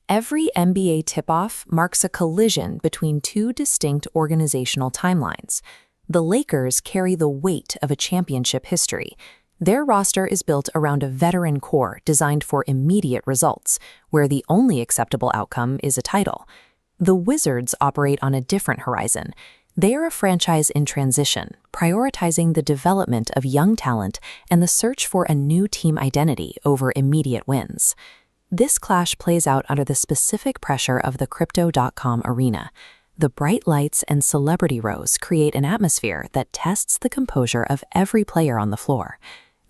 Every NBA tip-off marks a collision between two distinct organizational timelines. The Lakers carry the weight of a championship history. Their roster is built around a veteran core designed for immediate results, where the only acceptable outcome is a title. The Wizards operate on a different horizon. They are a franchise in transition, prioritizing the development of young talent and the search for a new team identity over immediate wins. This clash plays out under the specific pressure of the crypto.com arena. The bright lights and celebrity rows create an atmosphere that tests the composure of every player on the floor.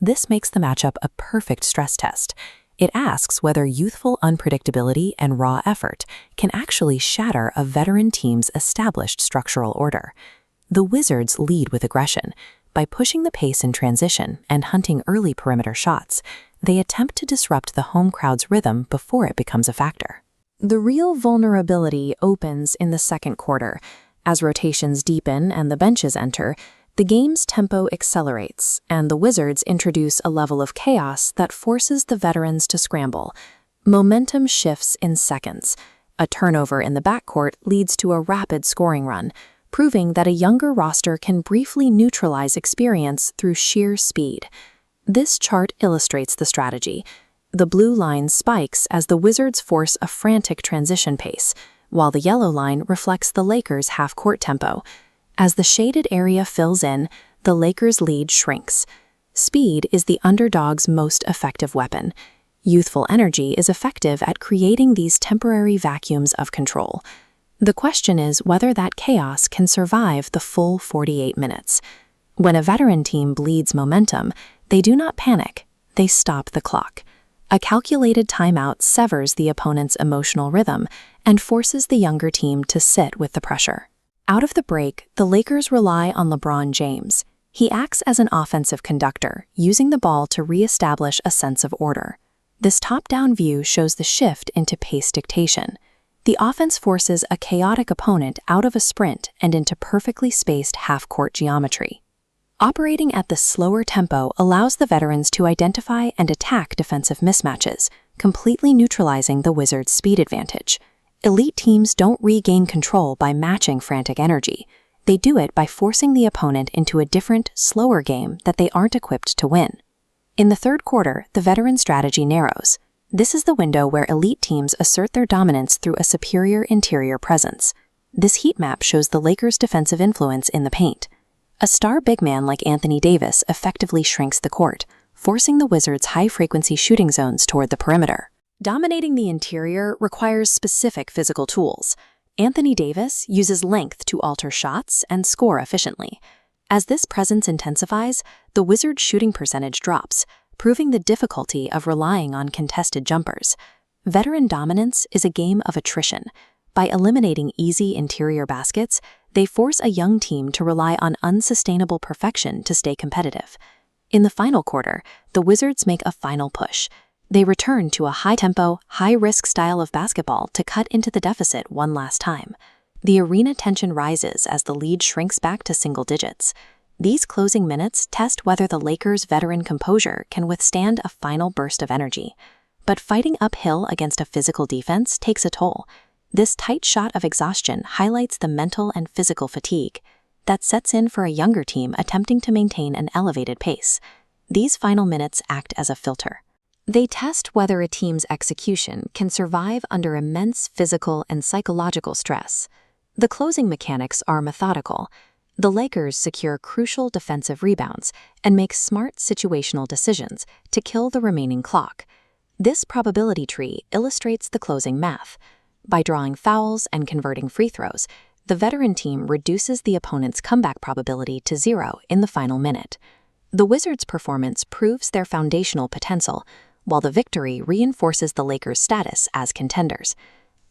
This makes the matchup a perfect stress test. It asks whether youthful unpredictability and raw effort can actually shatter a veteran team's established structural order. The Wizards lead with aggression. By pushing the pace in transition and hunting early perimeter shots, they attempt to disrupt the home crowd's rhythm before it becomes a factor. The real vulnerability opens in the second quarter. As rotations deepen and the benches enter, the game's tempo accelerates, and the Wizards introduce a level of chaos that forces the veterans to scramble. Momentum shifts in seconds. A turnover in the backcourt leads to a rapid scoring run, proving that a younger roster can briefly neutralize experience through sheer speed. This chart illustrates the strategy. The blue line spikes as the Wizards force a frantic transition pace, while the yellow line reflects the Lakers' half-court tempo. As the shaded area fills in, the Lakers' lead shrinks. Speed is the underdog's most effective weapon. Youthful energy is effective at creating these temporary vacuums of control. The question is whether that chaos can survive the full 48 minutes. When a veteran team bleeds momentum, they do not panic, they stop the clock. A calculated timeout severs the opponent's emotional rhythm and forces the younger team to sit with the pressure. Out of the break, the Lakers rely on LeBron James. He acts as an offensive conductor, using the ball to reestablish a sense of order. This top-down view shows the shift into pace dictation. The offense forces a chaotic opponent out of a sprint and into perfectly spaced half-court geometry. Operating at the slower tempo allows the veterans to identify and attack defensive mismatches, completely neutralizing the Wizards' speed advantage. Elite teams don't regain control by matching frantic energy. They do it by forcing the opponent into a different, slower game that they aren't equipped to win. In the third quarter, the veteran strategy narrows. This is the window where elite teams assert their dominance through a superior interior presence. This heat map shows the Lakers' defensive influence in the paint. A star big man like Anthony Davis effectively shrinks the court, forcing the Wizards' high-frequency shooting zones toward the perimeter. Dominating the interior requires specific physical tools. Anthony Davis uses length to alter shots and score efficiently. As this presence intensifies, the Wizards' shooting percentage drops, proving the difficulty of relying on contested jumpers. Veteran dominance is a game of attrition. By eliminating easy interior baskets, they force a young team to rely on unsustainable perfection to stay competitive. In the final quarter, the Wizards make a final push. They return to a high-tempo, high-risk style of basketball to cut into the deficit one last time. The arena tension rises as the lead shrinks back to single digits. These closing minutes test whether the Lakers' veteran composure can withstand a final burst of energy. But fighting uphill against a physical defense takes a toll. This tight shot of exhaustion highlights the mental and physical fatigue that sets in for a younger team attempting to maintain an elevated pace. These final minutes act as a filter. They test whether a team's execution can survive under immense physical and psychological stress. The closing mechanics are methodical. The Lakers secure crucial defensive rebounds and make smart situational decisions to kill the remaining clock. This probability tree illustrates the closing math. By drawing fouls and converting free throws, the veteran team reduces the opponent's comeback probability to 0 in the final minute. The Wizards' performance proves their foundational potential, while the victory reinforces the Lakers' status as contenders.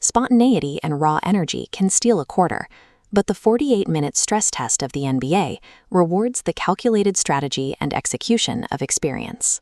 Spontaneity and raw energy can steal a quarter, but the 48-minute stress test of the NBA rewards the calculated strategy and execution of experience.